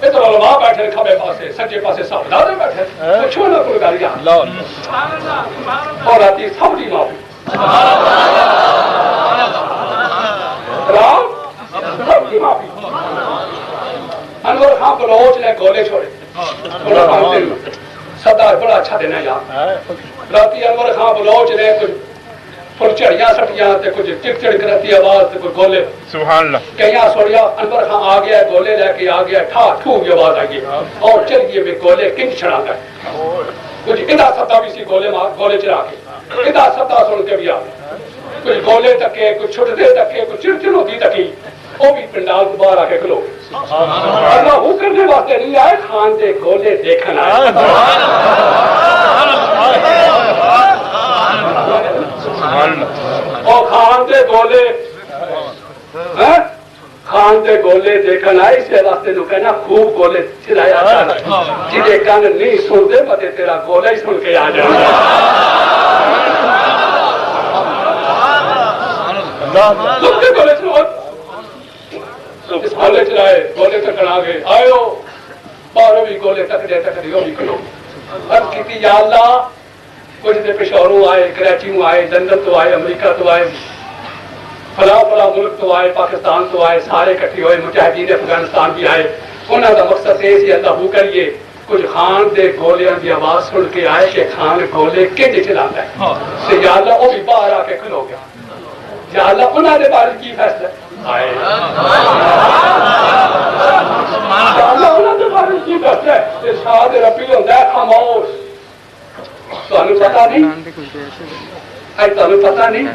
ادھر علماء بیٹھے کھبے پاسے سجے پاسے سبدارے بیٹھے پوچھو نہ کوئی گل یا اور آتی سب دی معافی رام سب کی معافی انور خان بلوچ نے گولے چھوڑے سردار بڑا اچھا دینا یار راتی انور خان بلوچ نے کچھ پھل چڑیاں سٹیاں تے کچھ چڑ چڑ کرتی آواز تے کوئی گولے سبحان اللہ کہیں سوڑیا انور خان آ گیا گولے لے کے آ گیا ٹھا ٹھو کی آواز آئی اور چل گئے بھی گولے کنگ چھڑا گئے کچھ ادا ستا بھی سی گولے چلا کے ادا ستا سن کے بھی آ گئے کچھ گولے تکے کچھ چھٹتے تکے کچھ چڑ چڑ ہوتی تکی وہ بھی پنڈال کو باہر آ کے کھلو اللہ وہ کرنے واسطے نہیں آئے خان دے گولے دیکھنا اور خان دے گولے دیکھنا اسے واسطے نو کہنا خوب گولے چلایا جنہیں کان نہیں سن دے متے تیرا گولے ہی سن کے آ جائے گولے چلائے گولے تکڑ آ گئے آئے ہو باہر بھی گولے تکڑے ہو بھی کھلو عرض کی یا اللہ کچھ دے پشاوروں آئے کراچی میں آئے لندن تو آئے امریکہ تو آئے فلاں فلاں ملک تو آئے پاکستان تو آئے سارے کٹھے ہوئے مجاہدین افغانستان بھی آئے انہوں کا مقصد یہ سی اللہ ہو کریے کچھ خان دے گولیاں کی آواز سن کے آئے کہ خان گولے کنج چلاتا ہے تو یا اللہ وہ بھی باہر آ کے کھلو گیا یا اللہ انہوں نے بارے کی فیصلہ آئے یا اللہ انہوں نے بارے کی فیصلہ ارشاد ربی ہوتا ہے خاموش پتا نہیں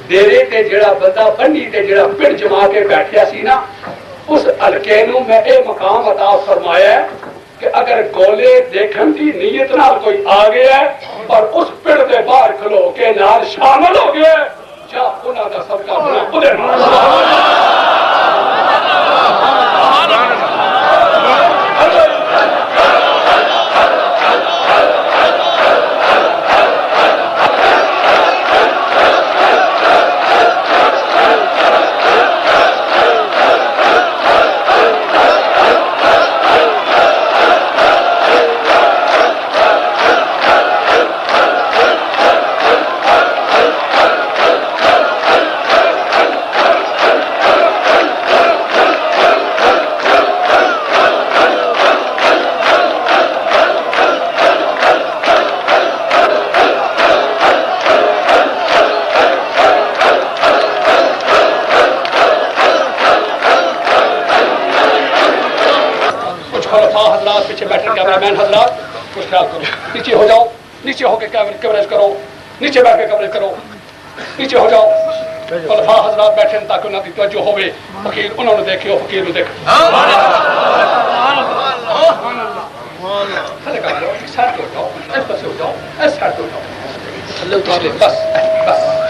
ڈیرے تے جڑا بندہ بنی تے جڑا پڑ جما کے بیٹھیا سی نا اس حلقے نو میں اے مقام عطا فرمایا ہے کہ اگر گولے دیکھن کی نیت نال کوئی آ گیا ہے اور اس پڑ دے باہر کھلو کے نال شامل ہو گیا ہے جا انہاں دا صدقہ بنا خودے کیمرامین حضرات کچھ خیال کرو نیچے ہو جاؤ نیچے ہو کے کوریج کرو نیچے بیٹھ کے کوریج کرو نیچے ہو جاؤ خلفاء حضرات بیٹھے تاکہ انہوں کی توجہ ہوئے فقیر انہوں نے دیکھے ہو فقیر نے دیکھو بس بس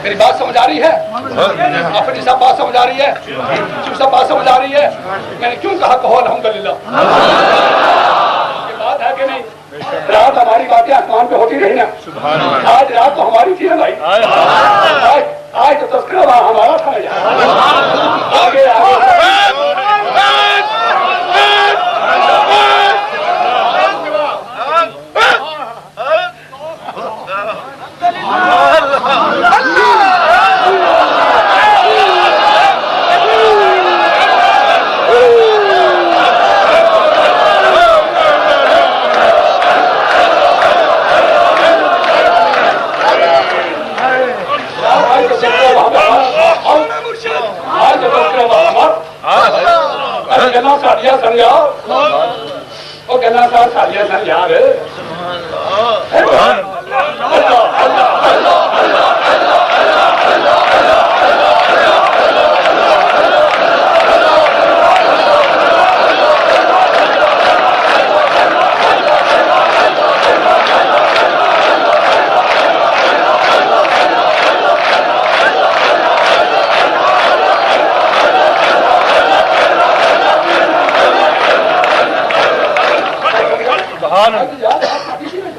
میری بات سمجھ آ رہی ہے آپ صاحب بات سمجھ آ رہی ہے شیخ صاحب بات سمجھ آ رہی ہے میں نے کیوں کہا کہو الحمدللہ یہ بات ہے کہ نہیں رات ہماری باتیں آسمان پہ ہوتی رہی نا آج رات تو ہماری تھی نا بھائی آج تو تذکرہ وہاں ہمارا تھا آگے آگے ساڑیاں سن یار وہ کہنا سر ساڑیاں سن یار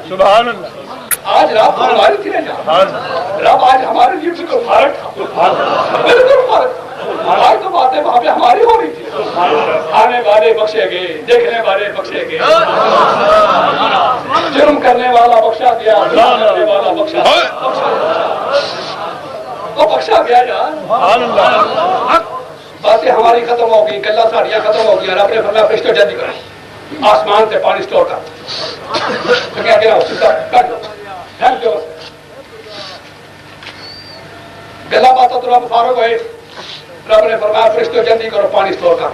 سبحان اللہ آج رات ہماری تھی رب آج ہمارے لیے بالکل فارغ تھا بالکل فارغ آج تو باتیں وہاں پہ ہماری ہو رہی تھی والے بخشے گئے، دیکھنے والے بخشے گئے، جرم کرنے والا بخشا گیا، کرنے والا بخشا وہ بخشا گیا یار۔ باتیں ہماری ختم ہو گئی، گلا ساڑیاں ختم ہو گئی، رب نے فرمایا فرشتوں جلدی کرو، آسمان سے پانی سٹور کر۔ تو کیا کہنا پھینک دو، گلا باتوں تو رب فارغ ہوئے، رب نے فرمایا فرشتوں جلدی کرو پانی سٹور کر،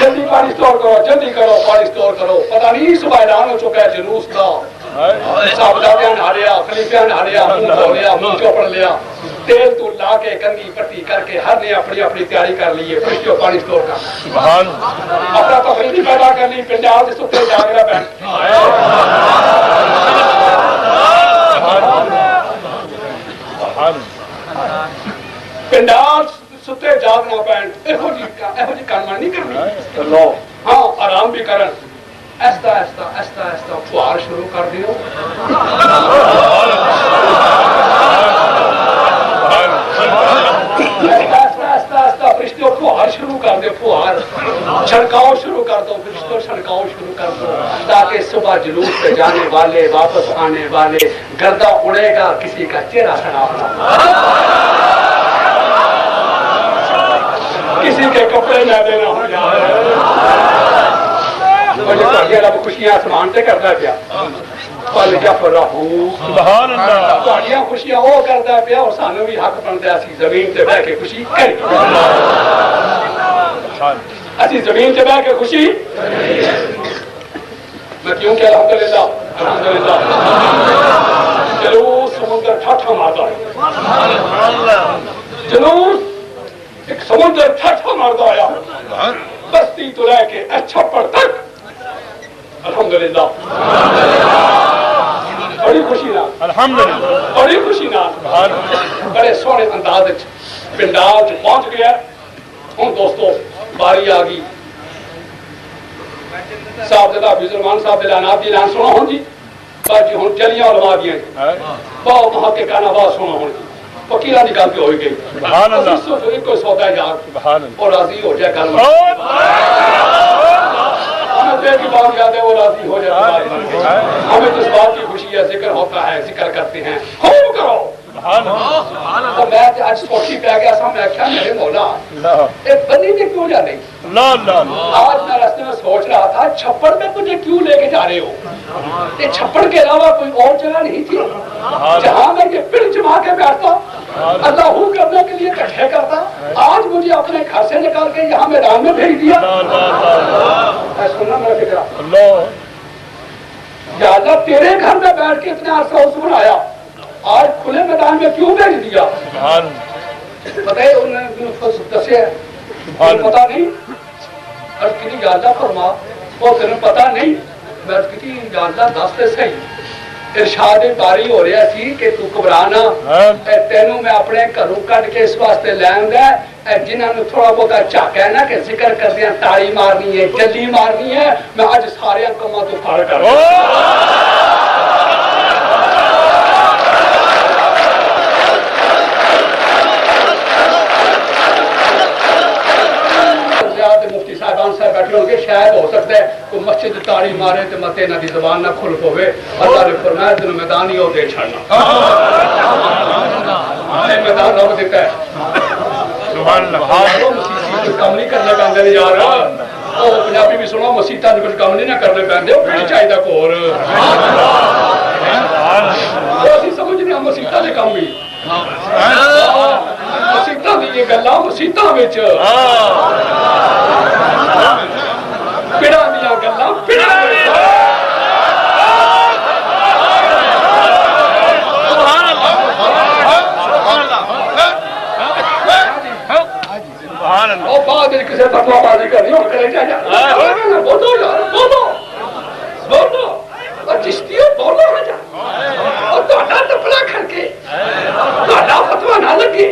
جلدی پانی سٹور کرو، جلدی کرو پانی سٹور کرو۔ پتہ نہیں صبح اعلان ہو چکا ہے جلوس کا، صاحبزادے نہا لیا، خلیفہ نہا لیا، منہ دھو لیا، منہ چوپڑ لیا، تیل تو لا کے کنگھی پٹی کر کے ہر نے اپنی اپنی تیاری کر لی ہے، فرشتوں پانی سٹور کر، اپنا تفریح پیدا کرنی، پنڈال سے ستے جاگرا بہن پنڈال ستے جاگنا پین، ایہو جی کام نہیں کرنی، ہاں آرام بھی کرن، ایستا ایستا ایستا ایستا فوار شروع کر دیو، فرشتوں فوار شروع کر دو، فوار چھڑکاؤ شروع کر دو، فرشتوں چھڑکاؤ شروع کر دو، تاکہ صبح جلوس پہ جانے والے، واپس آنے والے، گردہ اڑے گا، کسی کا چہرہ خراب نہ ہو، کسی کے کپڑے نہ دینا ہو جائے، رب خوشیاں آسمان سے کرتا پیا، سبحان اللہ، تہاڈیاں خوشیاں وہ کرتا پیا، اور سانو بھی حق بنتا ہے اسی زمین تے بیٹھ کے خوشی کری، اسی زمین تے بیٹھ کے خوشی۔ میں کیوں کہ الحمدللہ الحمدللہ جلوس سمندر ٹھاٹھا مارتا ہے، جلوس ایک سمندر ٹھاٹھا مارتا آیا، بستی تو لے کے چھپڑ تک، الحمدللہ بڑی خوشی نال، الحمدللہ بڑی خوشی نال، بڑے سونے انداز پنڈال پہنچ گیا۔ ہوں دوستو باری آ گئی صاحب زدہ فیضرمان صاحب اعلانات دی اعلان سنو ہوں جی، باجی ہوں جلیاں علماء دیا بہت محققانہ بہت سنو ہوں جی، وکیلہ نکال کے ہوئی گئی، ایک کوئی سودا ہے یار اور راضی ہو جائے کل کی بات یاد ہے وہ راضی ہو جائے، ہمیں جس بات کی خوشی ہے ذکر ہوتا ہے، ذکر کرتے ہیں، خوب کرو۔ اور میں آج سوچی پہ گیا سا، میں کیا میرے مولا ایک بندی میں کیوں جا نہیں، آج میں راستے میں سوچ رہا تھا چھپڑ میں تجھے کیوں لے کے جا رہے ہو، یہ چھپڑ کے علاوہ کوئی اور جگہ نہیں تھی جہاں میں یہ پھر جما کے بیٹھتا، اللہ ہو کرنے کے لیے کٹھے کرتا، آج مجھے اپنے گھر سے نکال کے یہاں میدان میں بھیج دیا۔ سننا میرا فکر، یا اللہ تیرے گھر میں بیٹھ کے اتنے عرصہ اس بنایا، آج کھلے میدان میں کیوں بھیج دیا؟ پتہ ہے انہوں نے دسے ہے پتا نہیں، عرض کی یا اللہ فرما وہ تمہیں پتا نہیں، میں عرض کی یا اللہ دس تے صحیح، ارشاد باری ہو رہا سی کہ تو گھبرانا، تینوں میں اپنے گھروں کٹ کے اس واسطے لے آؤں گا جنہوں نے تھوڑا بہت چاک ہے نا کہ ذکر کر دیا تاڑی مارنی ہے، جلی مارنی ہے، میں آج سارے کماں تو پھاڑ کر مفتی صاحبان صاحب بیٹھے ہوں گے، شاید ہو سکتا ہے کوئی مسجد تاڑی مارے تو مت انہاں دی زبان نہ کھل پوے، اللہ نے فرمایا تینوں میدان ہی اور دے چھڑنا، میدان رب دیتا ہے، سبحان اللہ، کچھ کام نہیں کرنے پہنتے یار، وہ پنجابی بھی سنو مسیطہ کچھ کام نہیں نہ کرنے پہنتے، وہ بھی چاہیے کور اسی سمجھنے ہم مسیطہ دے کام بھی مسیطہ دی یہ گلاں مسیطہ وچ پڑا دیا گلاں پڑا اور بعد کسی فتوا بازی کرنی ہو کرے جا بولو یار بولو بولو اور چشتیوں بولو ہو جا اور تہاڈا ٹپلا کر کے تہاڈا فتوا نہ لگے